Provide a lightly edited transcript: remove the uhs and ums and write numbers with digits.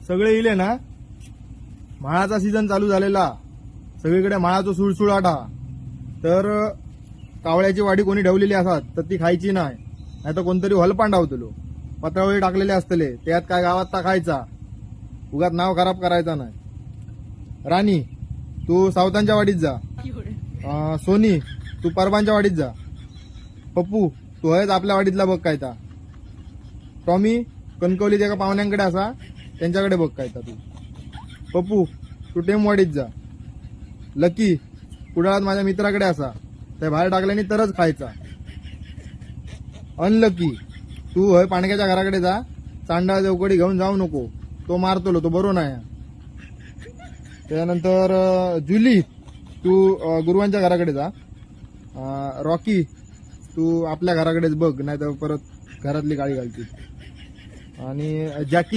सगळे इले ना, माळाचा सीझन चालू झालेला, सगळीकडे माळाचा सुळसुळाटा. तर कावळ्याची वाडी कोणी ठेवलेली असतात तर ती खायची नाही तर कोणतरी हलपान डावतलो, पत्रावळी टाकलेले असतले, त्यात काय गावात टाकायचा, उगाच नाव खराब करायचा नाही. राणी तू सावतांच्या वाडीत जा, सोनी तू परबांच्या वाडीत जा, पप्पू तू आहेच आपल्या वाडीतला बघ काय ता, टॉमी कणकवलीत एका पाहुण्यांकडे असा त्यांच्याकडे बघ काय ता तू, पप्पू तू टेमवाडीत जा, लकी कुडाळात माझ्या मित्राकडे असा त्या बाहेर टाकल्याने तरच खायचा, अनलकी तू होय पाणक्याच्या घराकडे जा, चांडा चौकडी घेऊन जाऊ नको, तो मारतो तो बरोबर नाही. त्यानंतर जुली तू गुरुवांच्या घराकडे जा, रॉकी तू आपल्या घराकडेच बघ नाही तर परत घरातली गाळी घालतील, आणि जॅकी